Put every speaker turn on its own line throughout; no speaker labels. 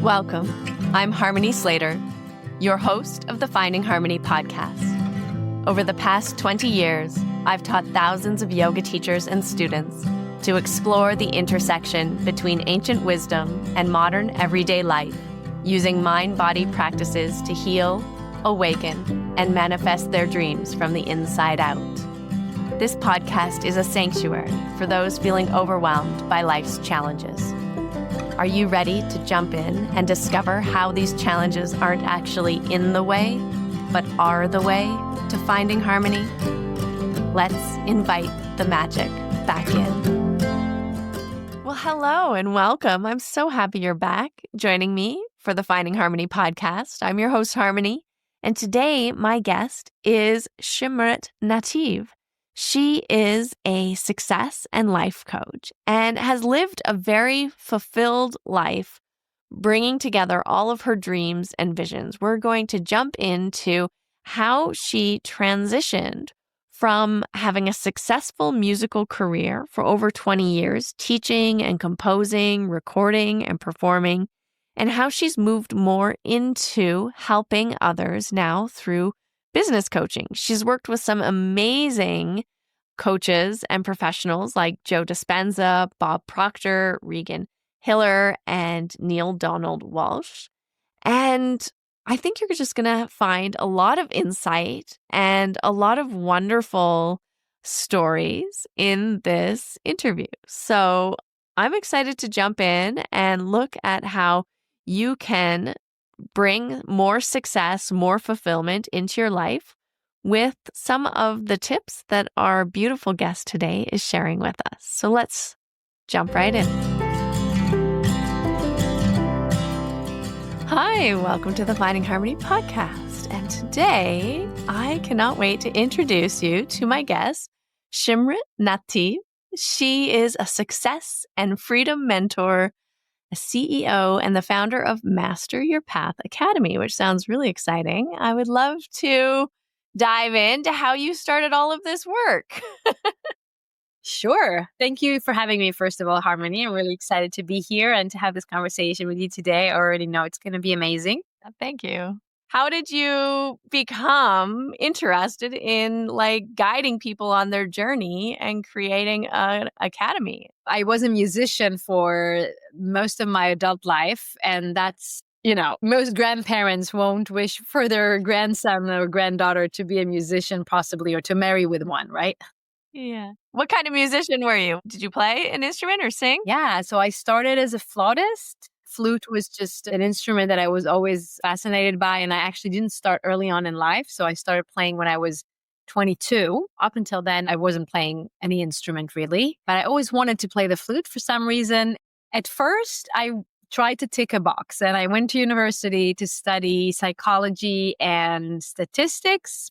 Welcome. I'm Harmony Slater, your host of the Finding Harmony podcast. Over the past 20 years, I've taught thousands of yoga teachers and students to explore the intersection between ancient wisdom and modern everyday life, using mind-body practices to heal, awaken, and manifest their dreams from the inside out. This podcast is a sanctuary for those feeling overwhelmed by life's challenges. Are you ready to jump in and discover how these challenges aren't actually in the way, but are the way to finding harmony? Let's invite the magic back in. Well, hello and welcome. I'm so happy you're back joining me for the Finding Harmony podcast. I'm your host, Harmony, and today my guest is Shimrit Nativ. She is a success and life coach and has lived a very fulfilled life, bringing together all of her dreams and visions. We're going to jump into how she transitioned from having a successful musical career for over 20 years, teaching and composing, recording and performing, and how she's moved more into helping others now through business coaching. She's worked with some amazing coaches and professionals like Joe Dispenza, Bob Proctor, Regan Hiller, and Neil Donald Walsh. And I think you're just going to find a lot of insight and a lot of wonderful stories in this interview. So I'm excited to jump in and look at how you can bring more success, more fulfillment into your life with some of the tips that our beautiful guest today is sharing with us. So let's jump right in. Hi, welcome to the Finding Harmony podcast. And today, I cannot wait to introduce you to my guest, Shimrit Nativ. She is a success and freedom mentor, a CEO, and the founder of Master Your Path Academy, which sounds really exciting. I would love to dive into how you started all of this work.
Sure. Thank you for having me, first of all, Harmony. I'm really excited to be here and to have this conversation with you today. I already know it's going to be amazing.
Thank you. How did you become interested in guiding people on their journey and creating an academy?
I was a musician for most of my adult life, and that's, most grandparents won't wish for their grandson or granddaughter to be a musician possibly, or to marry with one, right?
Yeah. What kind of musician were you? Did you play an instrument or sing?
Yeah. So I started as a flautist. Flute was just an instrument that I was always fascinated by. And I actually didn't start early on in life. So I started playing when I was 22. Up until then, I wasn't playing any instrument really. But I always wanted to play the flute for some reason. At first, I tried to tick a box. And I went to university to study psychology and statistics,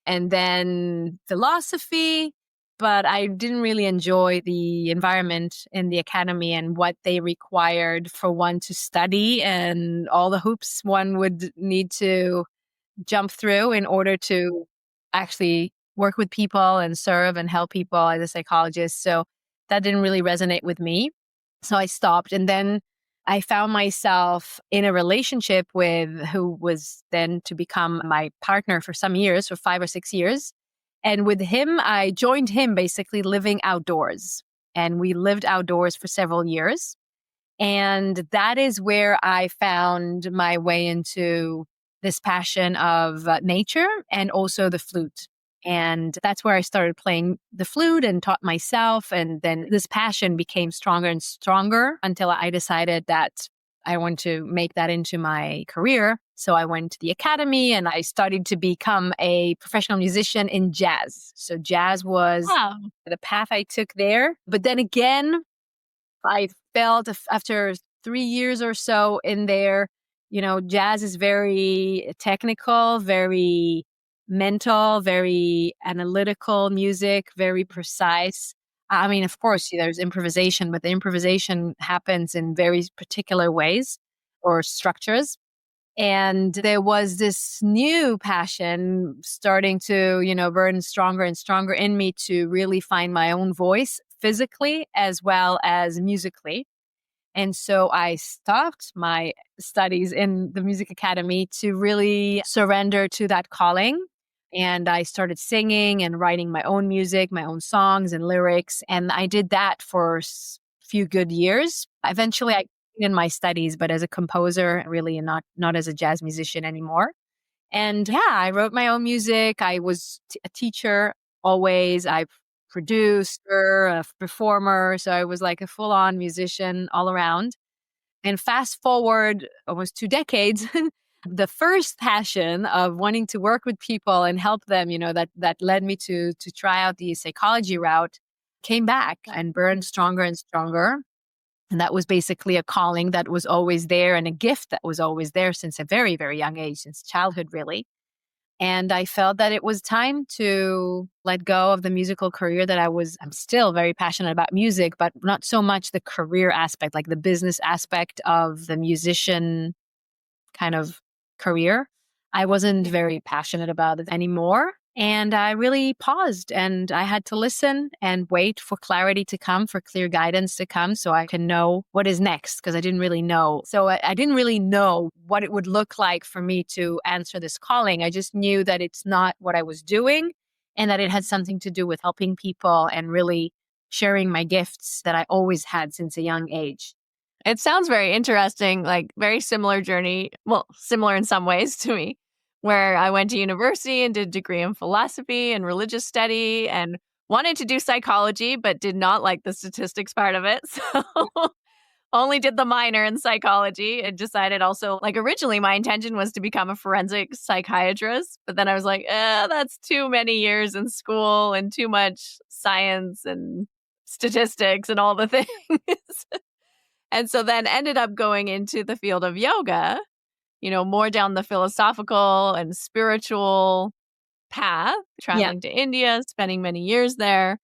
and then philosophy. But I didn't really enjoy the environment in the academy and what they required for one to study and all the hoops one would need to jump through in order to actually work with people and serve and help people as a psychologist. So that didn't really resonate with me. So I stopped. And then I found myself in a relationship with who was then to become my partner for some years, for 5 or 6 years. And with him, I joined him basically living outdoors. And we lived outdoors for several years. And that is where I found my way into this passion of nature and also the flute. And that's where I started playing the flute and taught myself. And then this passion became stronger and stronger until I decided that I want to make that into my career. So I went to the academy and I started to become a professional musician in jazz. So jazz was the path I took there. But then again, I felt after 3 years or so in there, jazz is very technical, very mental, very analytical music, very precise. I mean, of course, there's improvisation, but the improvisation happens in very particular ways or structures. And there was this new passion starting to, burn stronger and stronger in me to really find my own voice physically as well as musically. And so I stopped my studies in the music academy to really surrender to that calling. And I started singing and writing my own music, my own songs and lyrics. And I did that for a few good years. Eventually, I in my studies, but as a composer, really, and not as a jazz musician anymore. And yeah, I wrote my own music. I was a teacher always. I produced, a performer. So I was like a full on musician all around. And fast forward almost 2 decades, the first passion of wanting to work with people and help them, that led me to try out the psychology route came back and burned stronger and stronger. And that was basically a calling that was always there and a gift that was always there since a very, very young age, since childhood, really. And I felt that it was time to let go of the musical career I'm still very passionate about music, but not so much the career aspect, like the business aspect of the musician kind of career. I wasn't very passionate about it anymore. And I really paused and I had to listen and wait for clarity to come, for clear guidance to come so I can know what is next, because I didn't really know. So I didn't really know what it would look like for me to answer this calling. I just knew that it's not what I was doing and that it had something to do with helping people and really sharing my gifts that I always had since a young age.
It sounds very interesting, like very similar journey. Well, similar in some ways to me, where I went to university and did a degree in philosophy and religious study and wanted to do psychology, but did not like the statistics part of it. So only did the minor in psychology and decided also, like originally my intention was to become a forensic psychiatrist. But then I was like, that's too many years in school and too much science and statistics and all the things. And so then ended up going into the field of yoga, more down the philosophical and spiritual path, traveling to India, spending many years there.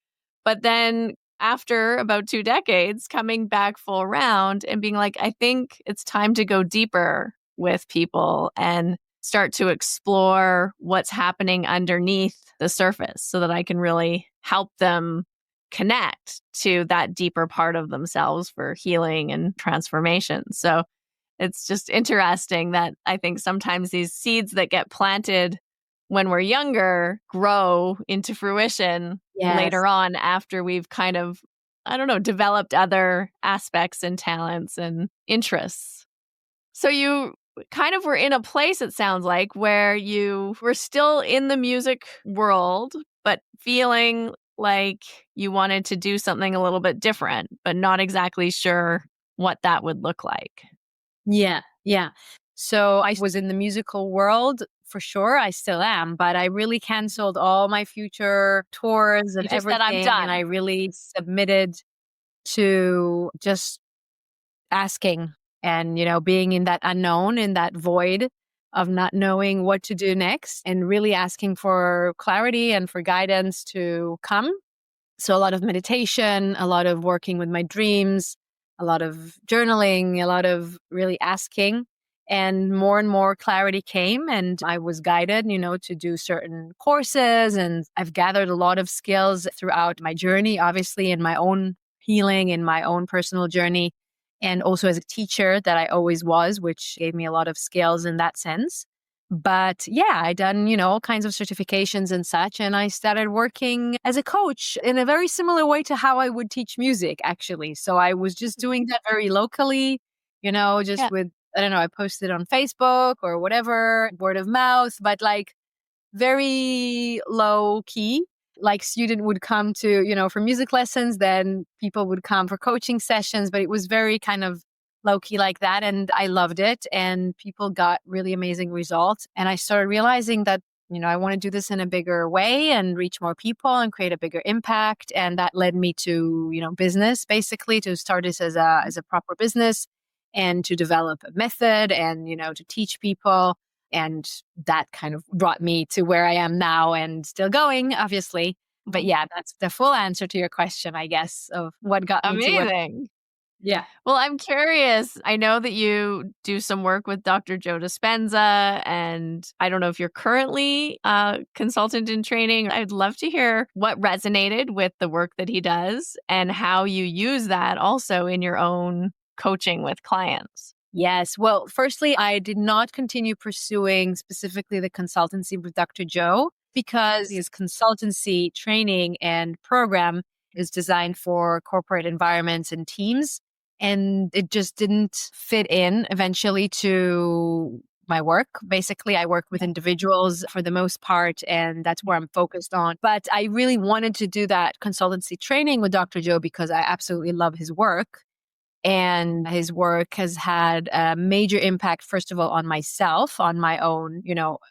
But then after about 2 decades, coming back full round and being like, I think it's time to go deeper with people and start to explore what's happening underneath the surface so that I can really help them connect to that deeper part of themselves for healing and transformation. So it's just interesting that I think sometimes these seeds that get planted when we're younger grow into fruition later on after we've kind of, developed other aspects and talents and interests. So you kind of were in a place, it sounds like, where you were still in the music world, but feeling like you wanted to do something a little bit different, but not exactly sure what that would look like.
Yeah. So I was in the musical world for sure. I still am, but I really canceled all my future tours and
You just
everything.
said, I'm done.
And I really submitted to just asking and, being in that unknown, in that void of not knowing what to do next and really asking for clarity and for guidance to come. So a lot of meditation, a lot of working with my dreams, a lot of journaling, a lot of really asking, and more clarity came. And I was guided, to do certain courses. And I've gathered a lot of skills throughout my journey, obviously in my own healing, in my own personal journey, and also as a teacher that I always was, which gave me a lot of skills in that sense. But yeah, I done, all kinds of certifications and such. And I started working as a coach in a very similar way to how I would teach music, actually. So I was just doing that very locally, with, I don't know, I posted on Facebook or whatever, word of mouth, but like very low key. Like student would come to, for music lessons, then people would come for coaching sessions, but it was very kind of low key like that. And I loved it. And people got really amazing results. And I started realizing that, I want to do this in a bigger way and reach more people and create a bigger impact. And that led me to, business, basically to start this as a proper business and to develop a method and, to teach people. And that kind of brought me to where I am now and still going, obviously. But yeah, that's the full answer to your question, I guess, of what got me to
Amazing.
Yeah.
Well, I'm curious. I know that you do some work with Dr. Joe Dispenza, and I don't know if you're currently a consultant in training. I'd love to hear what resonated with the work that he does and how you use that also in your own coaching with clients?
Yes. Well, firstly, I did not continue pursuing specifically the consultancy with Dr. Joe because his consultancy training and program is designed for corporate environments and teams. And it just didn't fit in eventually to my work. Basically, I work with individuals for the most part, and that's where I'm focused on. But I really wanted to do that consultancy training with Dr. Joe because I absolutely love his work. And his work has had a major impact, first of all, on myself, on my own,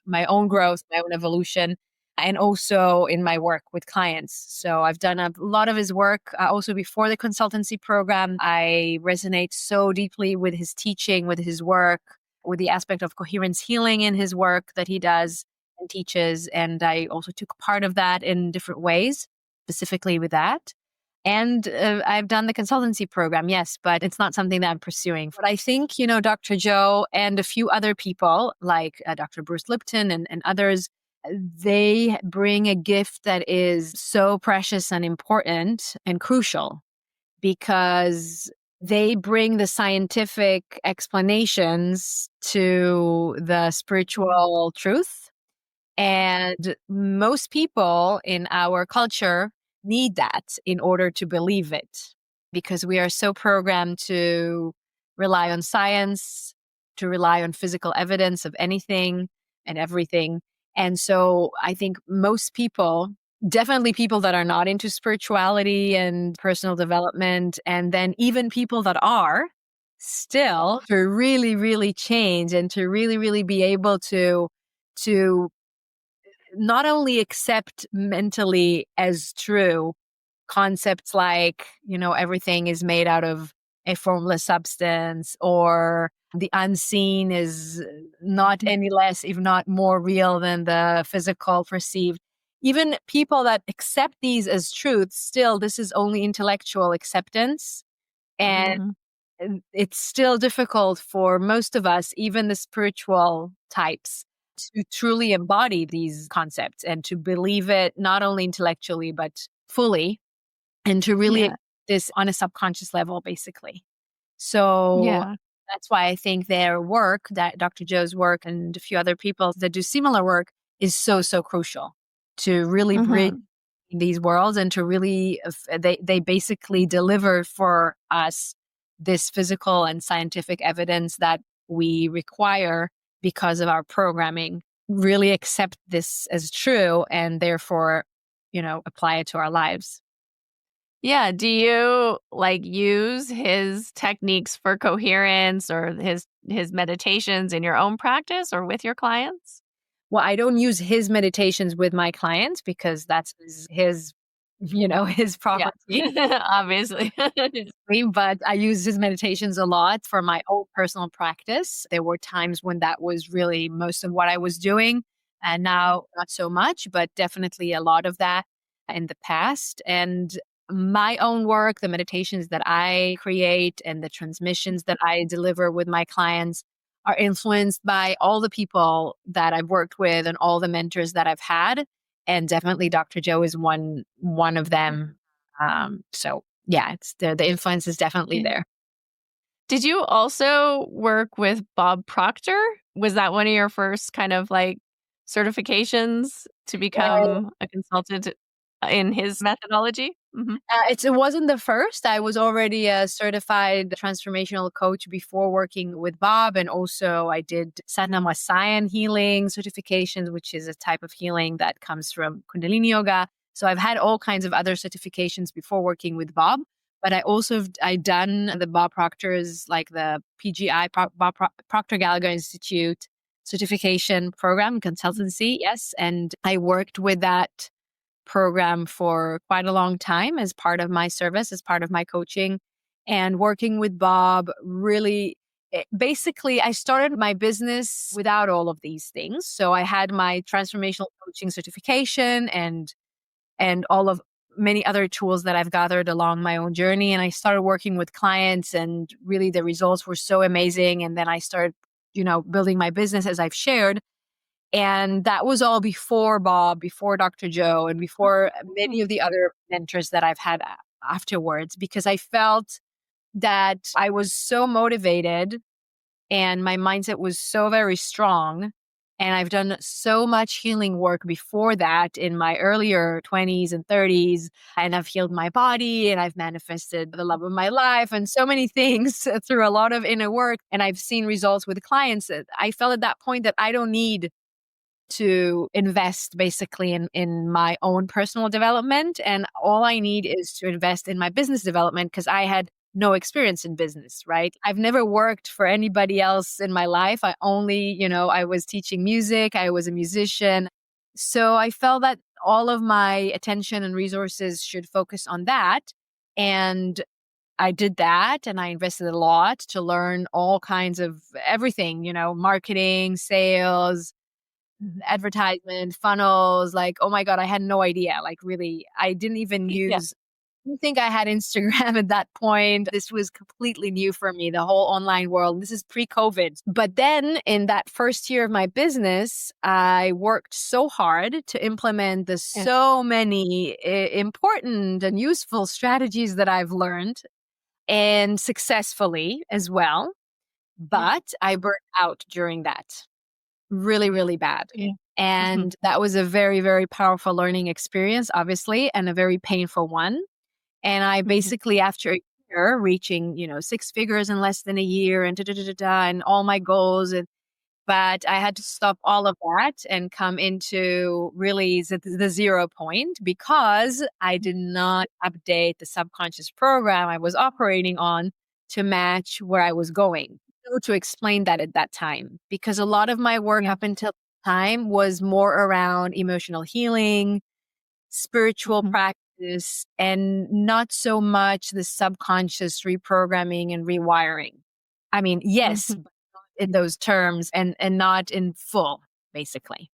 my own growth, my own evolution, and also in my work with clients. So I've done a lot of his work. Also before the consultancy program, I resonate so deeply with his teaching, with his work, with the aspect of coherence healing in his work that he does and teaches. And I also took part of that in different ways, specifically with that. And I've done the consultancy program, yes, but it's not something that I'm pursuing. But I think, Dr. Joe and a few other people like Dr. Bruce Lipton and others, they bring a gift that is so precious and important and crucial because they bring the scientific explanations to the spiritual truth. And most people in our culture need that in order to believe it because we are so programmed to rely on science, to rely on physical evidence of anything and everything. And so I think most people, definitely people that are not into spirituality and personal development, and then even people that are still to really, really change and to really, really be able to not only accept mentally as true concepts like, everything is made out of a formless substance or the unseen is not any less, if not more real than the physical perceived. Even people that accept these as truths, still, this is only intellectual acceptance. And it's still difficult for most of us, even the spiritual types, to truly embody these concepts and to believe it not only intellectually, but fully, and to really
Yeah.
this on a subconscious level, basically. So
Yeah.
that's why I think their work, that Dr. Joe's work and a few other people that do similar work, is so, so crucial to really bridge
Mhm.
these worlds and to really, they basically deliver for us this physical and scientific evidence that we require because of our programming, really accept this as true and therefore, apply it to our lives.
Yeah. Do you use his techniques for coherence or his meditations in your own practice or with your clients?
Well, I don't use his meditations with my clients because that's his
Yeah.
property.
Obviously.
But I use his meditations a lot for my own personal practice. There were times when that was really most of what I was doing, and now not so much, but definitely a lot of that in the past. And my own work, the meditations that I create and the transmissions that I deliver with my clients are influenced by all the people that I've worked with and all the mentors that I've had. And definitely Dr. Joe is one of them. So yeah, it's the influence is definitely
Yeah.
there.
Did you also work with Bob Proctor? Was that one of your first kind of certifications to become a consultant in his methodology? Mhm.
It wasn't the first. I was already a certified transformational coach before working with Bob. And also I did Sadhana Masayan healing certifications, which is a type of healing that comes from Kundalini Yoga. So I've had all kinds of other certifications before working with Bob. But I done the Bob Proctor's, like the PGI, Proctor Gallagher Institute certification program, consultancy. Yes. And I worked with that program for quite a long time as part of my service, as part of my coaching. And working with Bob really, basically, I started my business without all of these things. So I had my transformational coaching certification and all of many other tools that I've gathered along my own journey. And I started working with clients, and really the results were so amazing. And then I started, building my business as I've shared. And that was all before Bob, before Dr. Joe, and before many of the other mentors that I've had afterwards, because I felt that I was so motivated and my mindset was so very strong. And I've done so much healing work before that in my earlier 20s and 30s. And I've healed my body and I've manifested the love of my life and so many things through a lot of inner work. And I've seen results with clients. I felt at that point that I don't need to invest basically in my own personal development. And all I need is to invest in my business development because I had no experience in business, right? I've never worked for anybody else in my life. I only, I was teaching music, I was a musician. So I felt that all of my attention and resources should focus on that. And I did that and I invested a lot to learn all kinds of everything, marketing, sales, advertisement, funnels. Like, oh my God, I had no idea. Like, really, I didn't even use, I don't think I had Instagram at that point. This was completely new for me, the whole online world. This is pre-COVID. But then in that first year of my business, I worked so hard to implement the so many important and useful strategies that I've learned and successfully as well. But I burnt out during that really, really bad. And that was a very, very powerful learning experience, obviously, and a very painful one. And I basically, after a year, reaching, 6 figures in less than a year and and all my goals. But I had to stop all of that and come into really the 0 point because I did not update the subconscious program I was operating on to match where I was going. To explain that at that time, because a lot of my work up until time was more around emotional healing, spiritual practice, and not so much the subconscious reprogramming and rewiring. I mean, yes, but not in those terms and not in full, basically.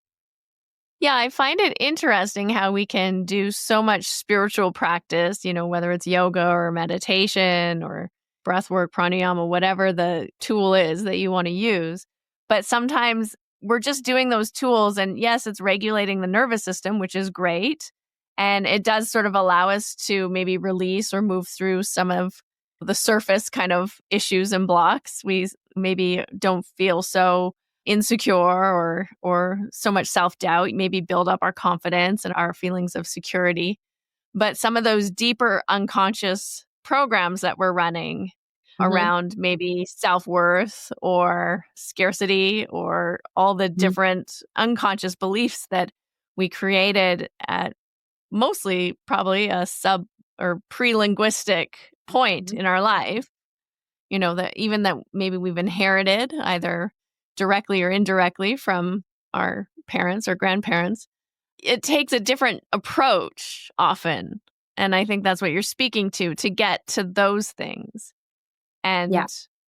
Yeah, I find it interesting how we can do so much spiritual practice, whether it's yoga or meditation or breath work, pranayama, whatever the tool is that you want to use. But sometimes we're just doing those tools. And yes, it's regulating the nervous system, which is great. And it does sort of allow us to maybe release or move through some of the surface kind of issues and blocks. We maybe don't feel so insecure or so much self-doubt, maybe build up our confidence and our feelings of security. But some of those deeper unconscious programs that we're running around maybe self-worth or scarcity or all the different unconscious beliefs that we created at mostly probably a sub or pre-linguistic point in our life, that even that maybe we've inherited either directly or indirectly from our parents or grandparents. It takes a different approach often. And I think that's what you're speaking to get to those things. And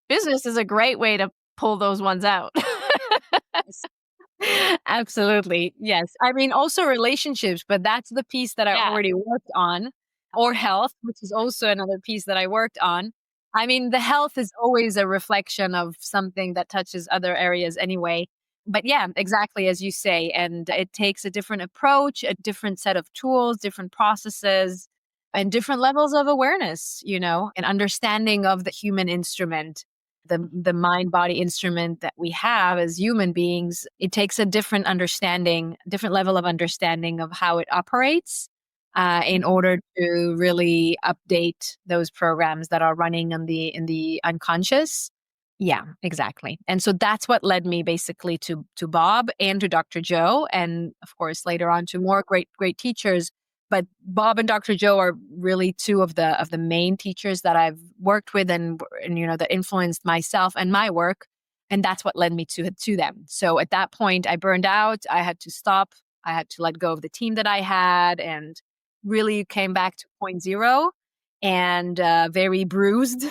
business is a great way to pull those ones out.
Absolutely. Yes. I mean, also relationships, but that's the piece that I already worked on, or health, which is also another piece that I worked on. I mean, the health is always a reflection of something that touches other areas anyway. But yeah, exactly as you say. And it takes a different approach, a different set of tools, different processes, and different levels of awareness, and understanding of the human instrument, the mind body instrument that we have as human beings. It takes a different understanding, different level of understanding of how it operates in order to really update those programs that are running in the unconscious. Yeah, exactly. And so that's what led me basically to Bob and to Dr. Joe, and of course later on to more great teachers. But Bob and Dr. Joe are really two of the main teachers that I've worked with and that influenced myself and my work. And that's what led me to them. So at that point, I burned out. I had to stop. I had to let go of the team that I had and really came back to point zero and very bruised.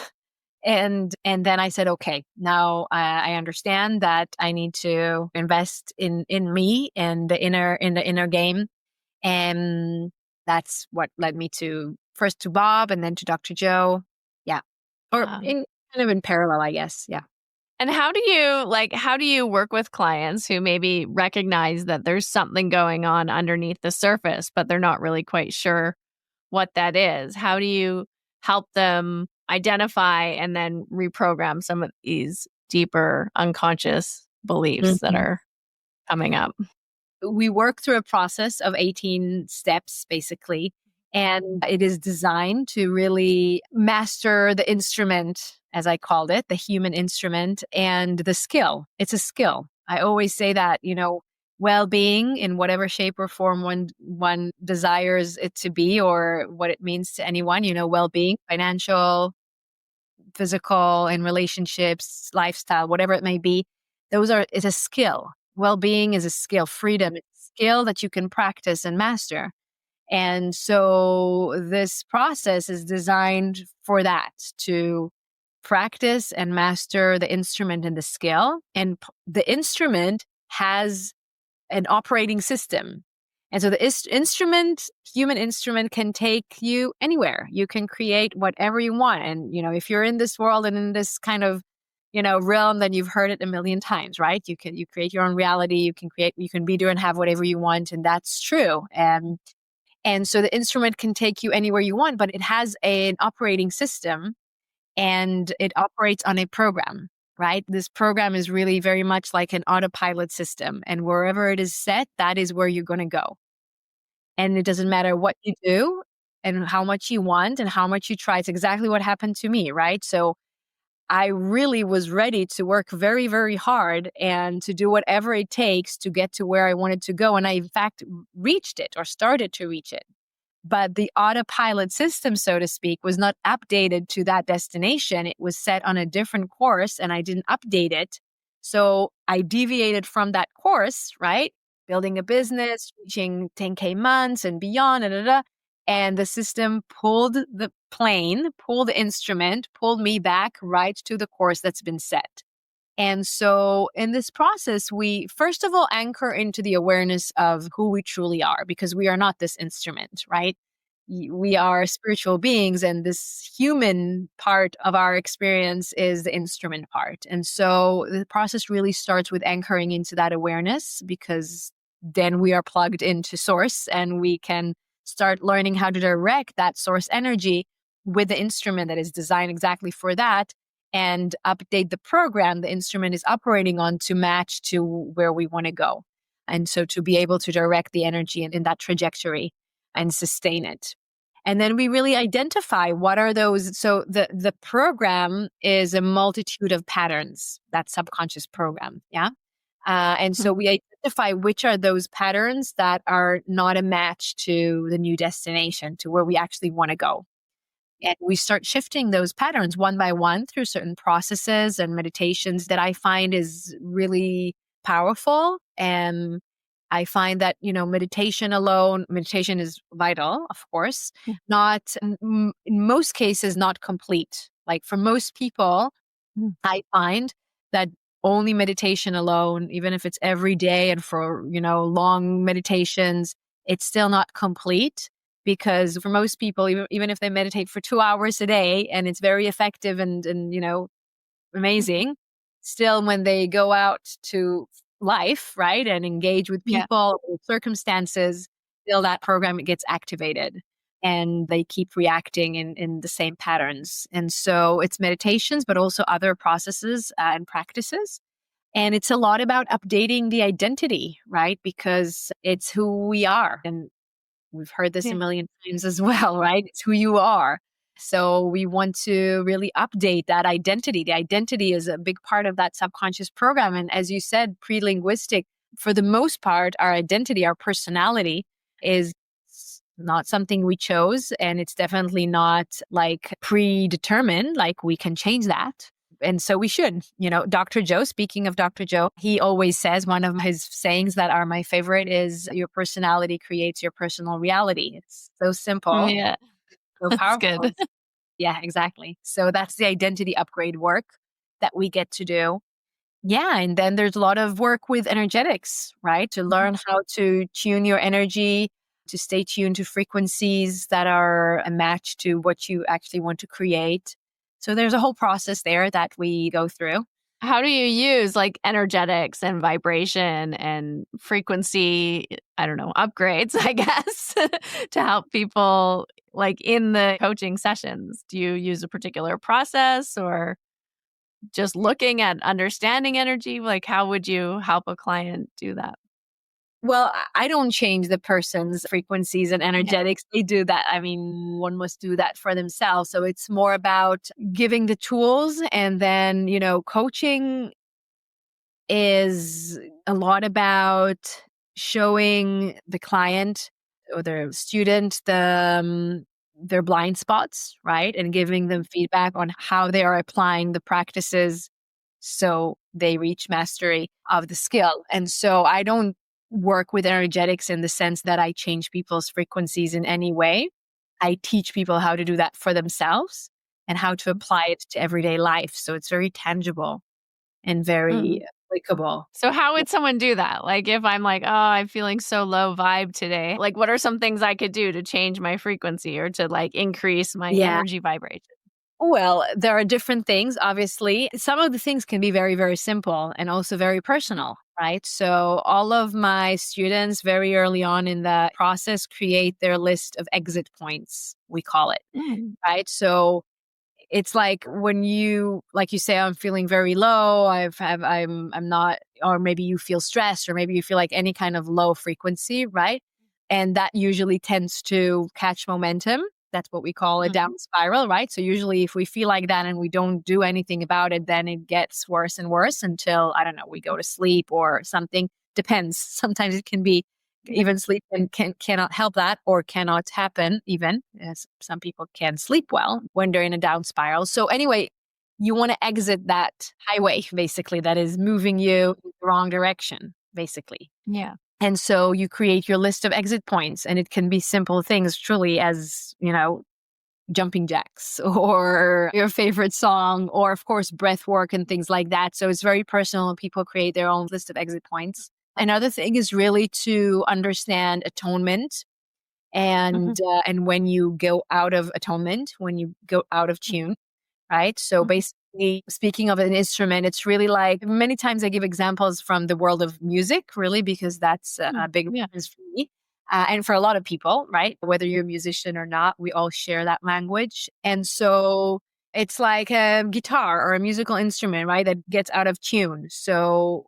And then I said, okay, now I understand that I need to invest in me and the inner game. And that's what led me first to Bob and then to Dr. Joe. Yeah. Or kind of in parallel, I guess. Yeah.
And how do you work with clients who maybe recognize that there's something going on underneath the surface, but they're not really quite sure what that is? How do you help them identify and then reprogram some of these deeper unconscious beliefs that are coming up?
We work through a process of 18 steps, basically, and it is designed to really master the instrument, as I called it, the human instrument, and the skill. It's a skill. I always say that, well-being in whatever shape or form one desires it to be, or what it means to anyone, well-being, financial, physical, in relationships, lifestyle, whatever it may be, it's a skill. Well-being is a skill. Freedom is a skill that you can practice and master. And so this process is designed for that, to practice and master the instrument and the skill. And the instrument has an operating system. And so the human instrument, can take you anywhere. You can create whatever you want. And, if you're in this world and in this kind of, realm, then you've heard it a million times, right? You create your own reality. You can be, do, and have whatever you want. And that's true. And so the instrument can take you anywhere you want, but it has an operating system and it operates on a program, right? This program is really very much like an autopilot system. And wherever it is set, that is where you're going to go. And it doesn't matter what you do and how much you want and how much you try. It's exactly what happened to me, right? So I really was ready to work very, very hard and to do whatever it takes to get to where I wanted to go. And I, in fact, reached it or started to reach it. But the autopilot system, so to speak, was not updated to that destination. It was set on a different course and I didn't update it. So I deviated from that course, right? Building a business, reaching 10K months and beyond, and the system pulled the instrument, pulled me back right to the course that's been set. And so in this process, we first of all anchor into the awareness of who we truly are, because we are not this instrument, right? We are spiritual beings, and this human part of our experience is the instrument part. And so the process really starts with anchoring into that awareness, because then we are plugged into source and we can start learning how to direct that source energy with the instrument that is designed exactly for that, and update the program the instrument is operating on to match to where we want to go. And so to be able to direct the energy in that trajectory and sustain it. And then we really identify what are those. So the program is a multitude of patterns, that subconscious program. Yeah. And so we identify which are those patterns that are not a match to the new destination, to where we actually want to go. And we start shifting those patterns one by one through certain processes and meditations that I find is really powerful. And I find that, meditation is vital, of course, not in most cases, not complete. Like for most people, I find that only meditation alone, even if it's every day and for, long meditations, it's still not complete. Because for most people, even if they meditate for 2 hours a day and it's very effective and amazing, still when they go out to life, right, and engage with people, with circumstances, still that program gets activated and they keep reacting in the same patterns. And so it's meditations, but also other processes and practices. And it's a lot about updating the identity, right? Because it's who we are. And we've heard this a million times as well, right? It's who you are. So we want to really update that identity. The identity is a big part of that subconscious program. And as you said, pre-linguistic, for the most part, our identity, our personality is not something we chose. And it's definitely not like predetermined, like we can change that. And so we should, Dr. Joe, speaking of Dr. Joe, he always says, one of his sayings that are my favorite is, your personality creates your personal reality. It's so simple.
Yeah.
So powerful.
That's good.
Yeah, exactly. So that's the identity upgrade work that we get to do. Yeah. And then there's a lot of work with energetics, right? To learn how to tune your energy, to stay tuned to frequencies that are a match to what you actually want to create. So there's a whole process there that we go through.
How do you use like energetics and vibration and frequency, I don't know, upgrades, I guess, to help people like in the coaching sessions? Do you use a particular process or just looking at understanding energy? Like, how would you help a client do that?
Well, I don't change the person's frequencies and
Yeah.
energetics. They do that. I mean, one must do that for themselves. So it's more about giving the tools, and then, coaching is a lot about showing the client or their student their blind spots, right? And giving them feedback on how they are applying the practices so they reach mastery of the skill. And so I don't work with energetics in the sense that I change people's frequencies in any way. I teach people how to do that for themselves and how to apply it to everyday life. So it's very tangible and very
Mm.
applicable.
So how would someone do that? Like if I'm like, oh, I'm feeling so low vibe today, like what are some things I could do to change my frequency or to like increase my
Yeah.
energy vibration?
Well, there are different things, obviously. Some of the things can be very, very simple and also very personal, right? So, all of my students very early on in the process create their list of exit points, we call it,
Mm.
right? So, it's like when you, like you say, I'm feeling very low. I'm not, or maybe you feel stressed, or maybe you feel like any kind of low frequency, right? And that usually tends to catch momentum. That's what we call a down
Mhm.
spiral, right? So usually, if we feel like that and we don't do anything about it, then it gets worse and worse until, I don't know, we go to sleep or something. Depends. Sometimes it can be
Yeah.
even sleep and cannot help that, or cannot happen even, as some people can sleep well when they're in a down spiral. So anyway, you want to exit that highway basically that is moving you in the wrong direction basically.
Yeah.
And so you create your list of exit points, and it can be simple things truly, as jumping jacks or your favorite song, or of course breath work and things like that. So it's very personal. People create their own list of exit points. Another thing is really to understand atonement,
Mhm.
and when you go out of atonement, when you go out of tune, right? So
Mhm.
basically, speaking of an instrument, it's really like many times I give examples from the world of music, really, because that's a
Mm.
big
Yeah.
reference for me. And for a lot of people, right? Whether you're a musician or not, we all share that language. And so it's like a guitar or a musical instrument, right? That gets out of tune. So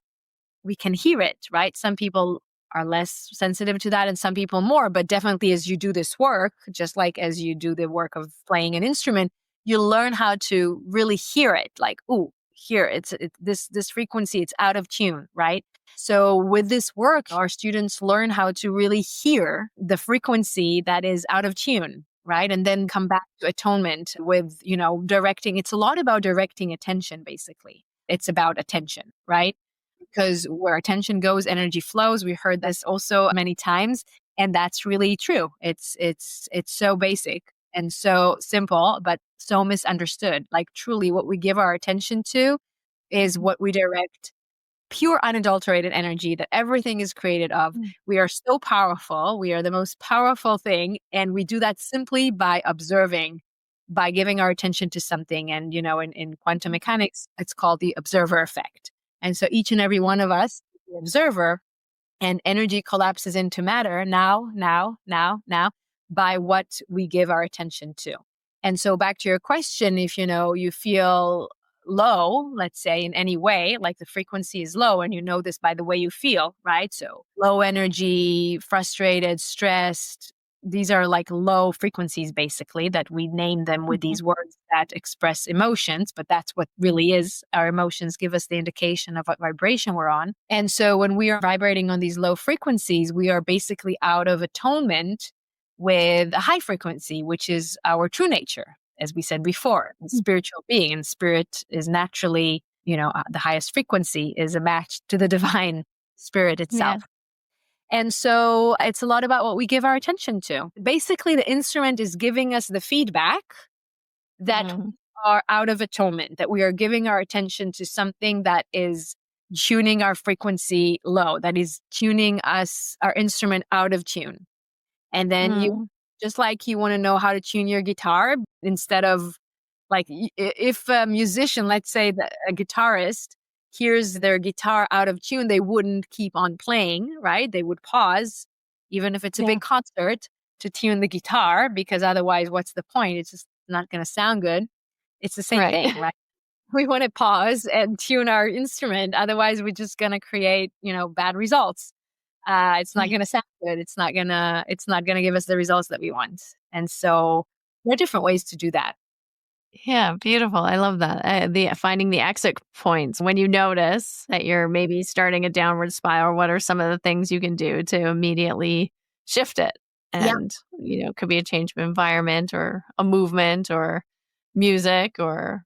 we can hear it, right? Some people are less sensitive to that and some people more, but definitely as you do this work, just like as you do the work of playing an instrument, you learn how to really hear it. Like, ooh, here this frequency, it's out of tune, right? So with this work, our students learn how to really hear the frequency that is out of tune, right? And then come back to atonement with, directing. It's a lot about directing attention, basically. It's about attention, right? Because where attention goes, energy flows. We heard this also many times, and that's really true. It's so basic and so simple, but so misunderstood. Like truly, what we give our attention to is
Mhm.
what we direct. Pure, unadulterated energy that everything is created of.
Mm.
We are so powerful. We are the most powerful thing, and we do that simply by observing, by giving our attention to something. And in quantum mechanics, it's called the observer effect. And so each and every one of us is the observer, and energy collapses into matter now by what we give our attention to. And so back to your question, if you feel low, let's say in any way, like the frequency is low, and you know this by the way you feel, right? So low energy, frustrated, stressed, these are like low frequencies basically, that we name them with
Mhm.
these words that express emotions, but that's what really is. Our emotions give us the indication of what vibration we're on. And so when we are vibrating on these low frequencies, we are basically out of atonement with a high frequency, which is our true nature. As we said before, the
Mm.
spiritual being, and spirit is naturally, the highest frequency is a match to the divine spirit
Yeah.
itself. And so it's a lot about what we give our attention to. Basically, the instrument is giving us the feedback that we
Mhm.
are out of atonement, that we are giving our attention to something that is tuning our frequency low, that is tuning our instrument out of tune. And then
Mm.
just like you want to know how to tune your guitar, instead of like, if a musician, let's say a guitarist, hears their guitar out of tune, they wouldn't keep on playing, right? They would pause, even if it's a
Yeah.
big concert, to tune the guitar, because otherwise, what's the point? It's just not going to sound good. It's the same
Right.
thing, right? We want to pause and tune our instrument. Otherwise, we're just going to create, bad results. It's not going to sound good. It's not going to give us the results that we want. And so there are different ways to do that.
Yeah, beautiful. I love that. The finding the exit points when you notice that you're maybe starting a downward spiral. What are some of the things you can do to immediately shift it?
Yeah.
And it could be a change of environment or a movement or music or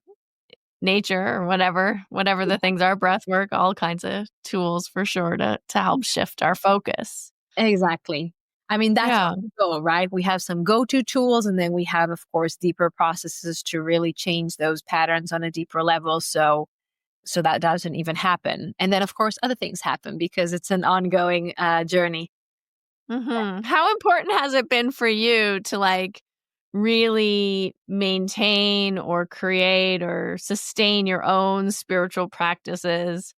nature or whatever the things are, breath work, all kinds of tools for sure to help shift our focus.
Exactly. I mean, that's
Yeah.
where we go, right? We have some go-to tools, and then we have, of course, deeper processes to really change those patterns on a deeper level. So that doesn't even happen. And then, of course, other things happen because it's an ongoing journey.
How important has it been for you to really maintain or create or sustain your own spiritual practices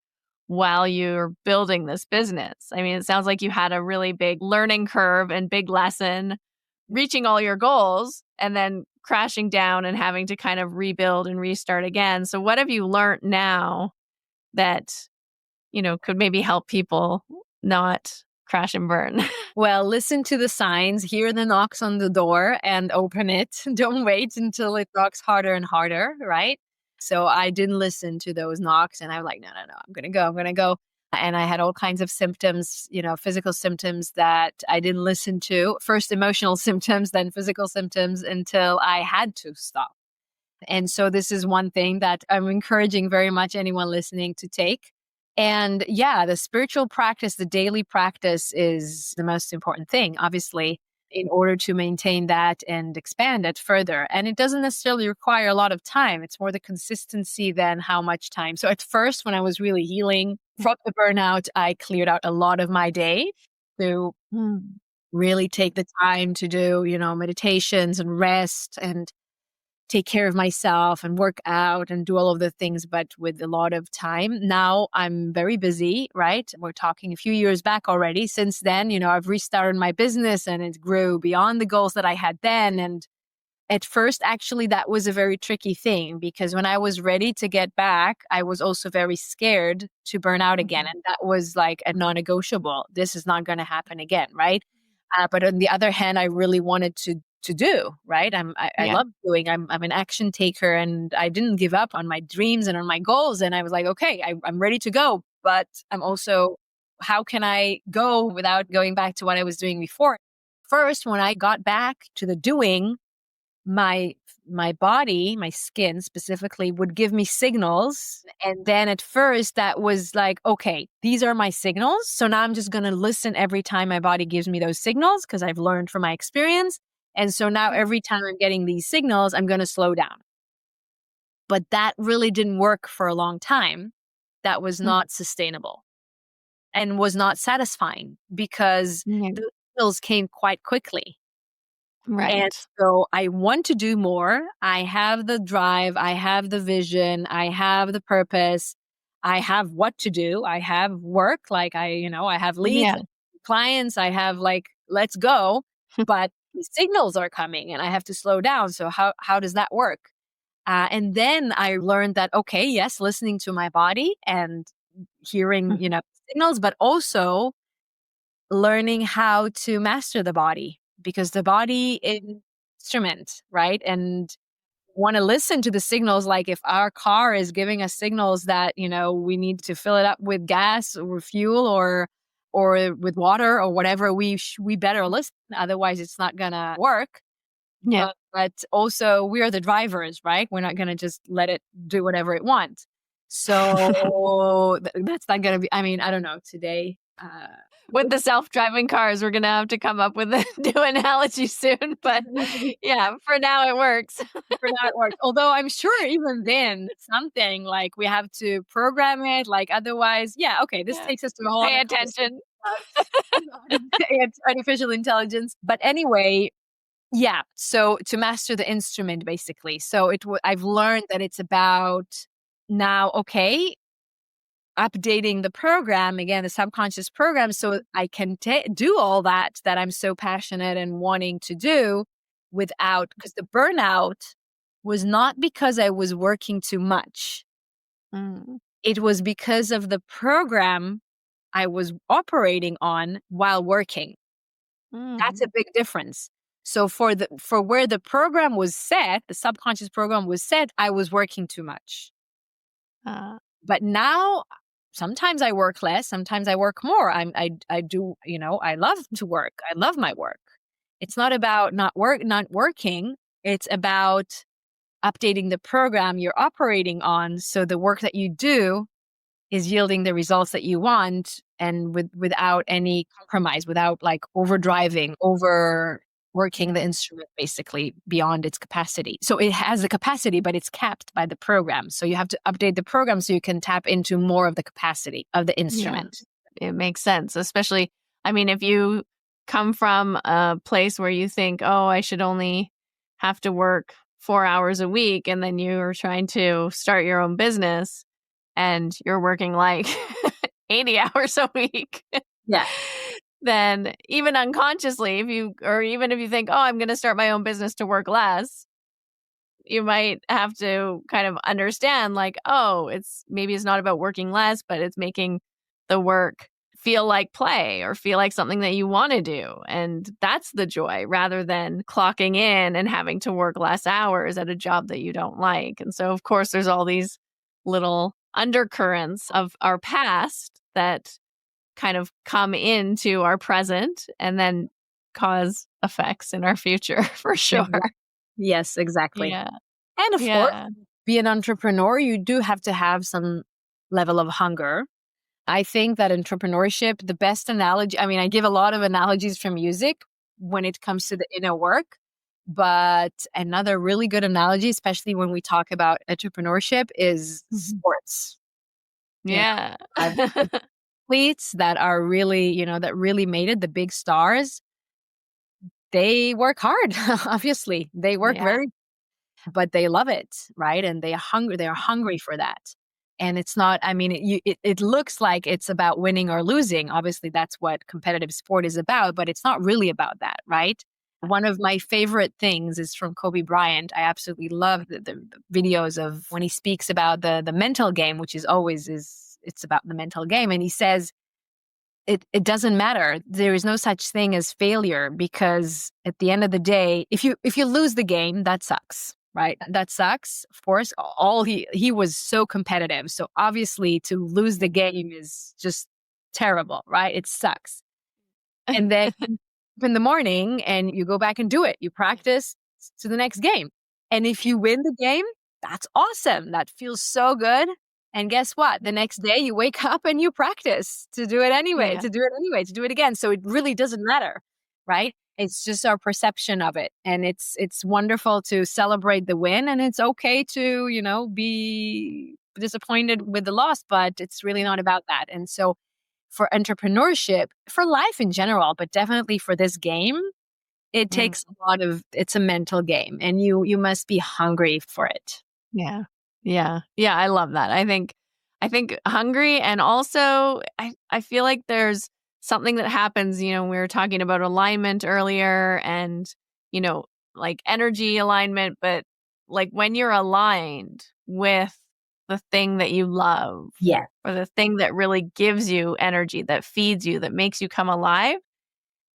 while you're building this business? I mean, it sounds like you had a really big learning curve and big lesson reaching all your goals and then crashing down and having to kind of rebuild and restart again. So what have you learned now that, could maybe help people not crash and burn?
Well, listen to the signs, hear the knocks on the door and open it. Don't wait until it knocks harder and harder, right? So I didn't listen to those knocks and I'm like, no, I'm going to go. I'm going to go. And I had all kinds of symptoms, physical symptoms that I didn't listen to. First emotional symptoms, then physical symptoms until I had to stop. And so this is one thing that I'm encouraging very much anyone listening to take. And yeah, the spiritual practice, the daily practice is the most important thing, obviously, in order to maintain that and expand it further. And it doesn't necessarily require a lot of time. It's more the consistency than how much time. So at first, when I was really healing from the burnout, I cleared out a lot of my day to really take the time to do, meditations and rest and take care of myself and work out and do all of the things, but with a lot of time. Now I'm very busy, right? We're talking a few years back already. Since then, I've restarted my business and it grew beyond the goals that I had then. And at first, actually, that was a very tricky thing because when I was ready to get back, I was also very scared to burn out again. And that was like a non-negotiable. This is not going to happen again, right? But on the other hand, I really wanted to do, right? I
Yeah.
love doing. I'm an action taker, and I didn't give up on my dreams and on my goals. And I was like, okay, I'm ready to go, but I'm also, how can I go without going back to what I was doing before? First, when I got back to the doing, my body, my skin specifically, would give me signals. And then at first that was like, okay, these are my signals. So now I'm just going to listen every time my body gives me those signals because I've learned from my experience. And so now every time I'm getting these signals, I'm going to slow down. But that really didn't work for a long time. That was not sustainable and was not satisfying because
Yeah.
the signals came quite quickly. And
Right.
so I want to do more. I have the drive. I have the vision. I have the purpose. I have what to do. I have work. I have leads,
Yeah.
clients. I have let's go. But the signals are coming and I have to slow down. So how does that work? And then I learned that, okay, yes, listening to my body and hearing, signals, but also learning how to master the body because the body is an instrument, right? And want to listen to the signals. Like if our car is giving us signals that, we need to fill it up with gas or fuel or with water or whatever, we better listen. Otherwise it's not going to work.
Yeah.
But also we are the drivers, right? We're not going to just let it do whatever it wants. So that's not going to be, I mean, I don't know today.
With the self-driving cars, we're gonna have to come up with a new analogy soon. But yeah, for now it works.
For now it works. Although I'm sure even then something like we have to program it. Like otherwise, yeah, okay, this
Yeah.
takes us to a whole
Pay
other
attention.
it's artificial intelligence. But anyway, yeah. So to master the instrument, basically. So I've learned that it's about now. Okay, updating the program, again, the subconscious program, so I can do all that I'm so passionate and wanting to do without, because the burnout was not because I was working too much.
Mm.
It was because of the program I was operating on while working. That's a
Mm.
big difference. So for where the program was set, the subconscious program was set, I was working too much.
Uh,
But now sometimes I work less, sometimes I work more. I do, I love to work. I love my work. It's not about not working. It's about updating the program you're operating on, so the work that you do is yielding the results that you want, and without any compromise, without like overworking the instrument basically beyond its capacity. So it has the capacity, but it's capped by the program. So you have to update the program so you can tap into more of the capacity of the
yeah,
instrument.
it makes sense. Especially, I mean, if you come from a place where you think, oh, I should only have to work 4 hours a week, and then you're trying to start your own business and you're working like 80 hours a week.
Yeah.
Then even unconsciously, even if you think, oh, I'm going to start my own business to work less, you might have to kind of understand like, oh, it's not about working less, but it's making the work feel like play or feel like something that you want to do. And that's the joy, rather than clocking in and having to work less hours at a job that you don't like. And so, of course, there's all these little undercurrents of our past that kind of come into our present and then cause effects in our future for sure.
Yes, exactly.
Yeah.
And of course,
Yeah.
be an entrepreneur, you do have to have some level of hunger. I think that entrepreneurship, the best analogy, I mean, I give a lot of analogies from music when it comes to the inner work, but another really good analogy, especially when we talk about entrepreneurship, is
Mhm.
sports. You know,
Yeah.
I've athletes that are really, that really made it, the big stars, they work hard. Obviously, they work
Yeah.
very, but they love it, right? And they are hungry for that. And it's not, I mean, it looks like it's about winning or losing. Obviously, that's what competitive sport is about, but it's not really about that, right? One of my favorite things is from Kobe Bryant. I absolutely love the videos of when he speaks about the mental game, which is always it's about the mental game. And he says, it doesn't matter. There is no such thing as failure, because at the end of the day, if you lose the game, that sucks, right? That sucks. Of course, all he was so competitive. So obviously to lose the game is just terrible, right? It sucks. And then in the morning and you go back and do it. You practice to the next game. And if you win the game, that's awesome. That feels so good. And guess what? The next day you wake up and you practice to do it anyway,
Yeah.
to do it again. So it really doesn't matter, right? It's just our perception of it. And it's wonderful to celebrate the win, and it's okay to, be disappointed with the loss, but it's really not about that. And so for entrepreneurship, for life in general, but definitely for this game, it
Mm.
takes it's a mental game, and you must be hungry for it.
Yeah. Yeah. Yeah. I love that. I think hungry, and also I feel like there's something that happens, we were talking about alignment earlier and, you know, like energy alignment, but like when you're aligned with the thing that you love,
Yeah.
or the thing that really gives you energy, that feeds you, that makes you come alive,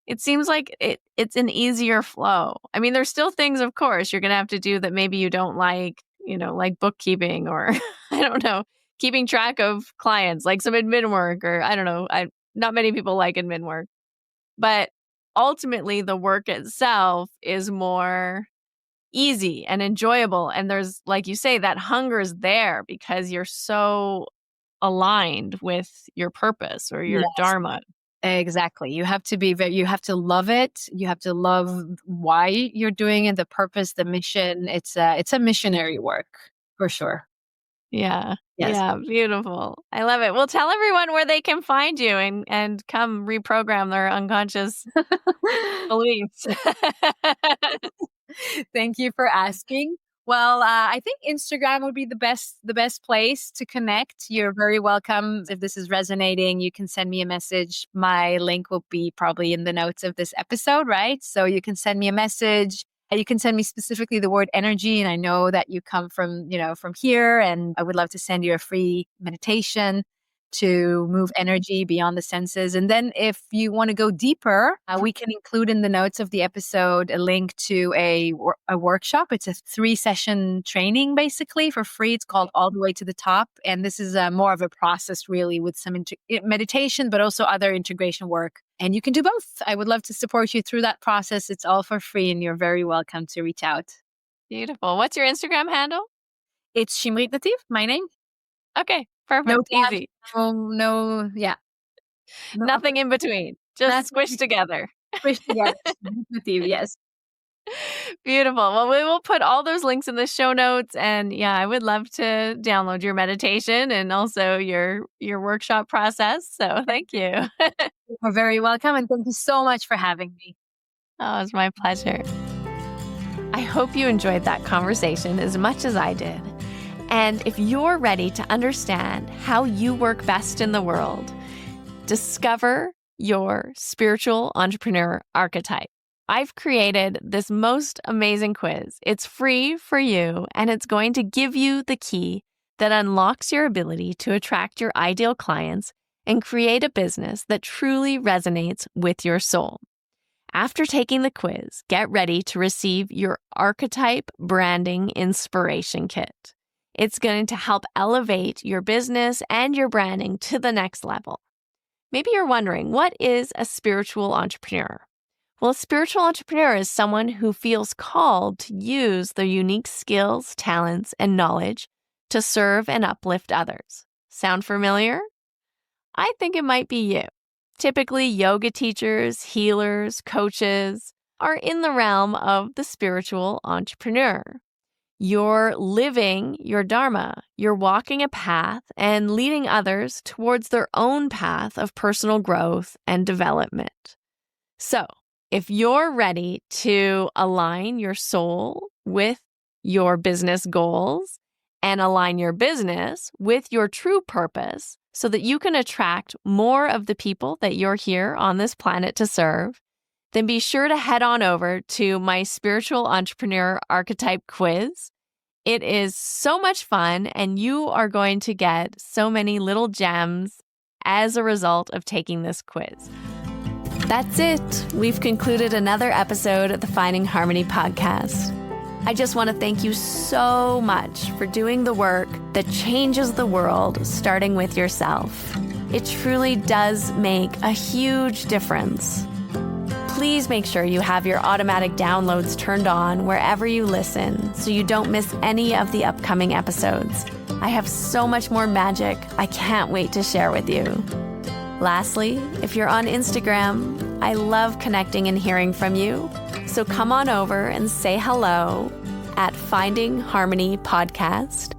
it seems like it's an easier flow. I mean, there's still things, of course, you're going to have to do that maybe you don't like, like bookkeeping, or I don't know, keeping track of clients, like some admin work, or I don't know. Not many people like admin work, but ultimately the work itself is more easy and enjoyable. And there's, like you say, that hunger is there because you're so aligned with your purpose or your
Yes,
dharma.
exactly. You have to you have to love it. You have to love why you're doing it, the purpose, the mission. It's a missionary work for sure.
Yeah.
Yes.
Yeah. Beautiful. I love it. Well, tell everyone where they can find you and come reprogram their unconscious beliefs.
Thank you for asking. Well, I think Instagram would be the best place to connect. You're very welcome. If this is resonating, you can send me a message. My link will be probably in the notes of this episode, right? So you can send me a message. And you can send me specifically the word energy. And I know that you come from here, and I would love to send you a free meditation to move energy beyond the senses. And then if you want to go deeper, we can include in the notes of the episode a link to a workshop. It's a 3-session training basically for free. It's called All the Way to the Top. And this is more of a process really with some meditation, but also other integration work. And you can do both. I would love to support you through that process. It's all for free and you're very welcome to reach out.
Beautiful. What's your Instagram handle?
It's Shimrit Nativ, my name.
Okay, perfect.
No
Easy.
Yeah. No,
Nothing in between. Just squished together.
Squished together. Nativ, yes.
Beautiful. Well, we will put all those links in the show notes. And yeah, I would love to download your meditation and also your workshop process. So thank you.
You're very welcome. And thank you so much for having me.
Oh, it's my pleasure. I hope you enjoyed that conversation as much as I did. And if you're ready to understand how you work best in the world, discover your spiritual entrepreneur archetype. I've created this most amazing quiz. It's free for you, and it's going to give you the key that unlocks your ability to attract your ideal clients and create a business that truly resonates with your soul. After taking the quiz, get ready to receive your archetype branding inspiration kit. It's going to help elevate your business and your branding to the next level. Maybe you're wondering, what is a spiritual entrepreneur? Well, a spiritual entrepreneur is someone who feels called to use their unique skills, talents, and knowledge to serve and uplift others. Sound familiar? I think it might be you. Typically, yoga teachers, healers, coaches are in the realm of the spiritual entrepreneur. You're living your dharma. You're walking a path and leading others towards their own path of personal growth and development. So, if you're ready to align your soul with your business goals and align your business with your true purpose so that you can attract more of the people that you're here on this planet to serve, then be sure to head on over to my Spiritual Entrepreneur Archetype Quiz. It is so much fun, and you are going to get so many little gems as a result of taking this quiz. That's it. We've concluded another episode of the Finding Harmony podcast. I just want to thank you so much for doing the work that changes the world, starting with yourself. It truly does make a huge difference. Please make sure you have your automatic downloads turned on wherever you listen so you don't miss any of the upcoming episodes. I have so much more magic I can't wait to share with you. Lastly, if you're on Instagram, I love connecting and hearing from you. So come on over and say hello at Finding Harmony Podcast.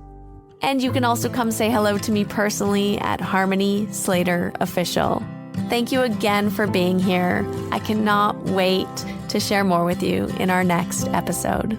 And you can also come say hello to me personally at Harmony Slater Official. Thank you again for being here. I cannot wait to share more with you in our next episode.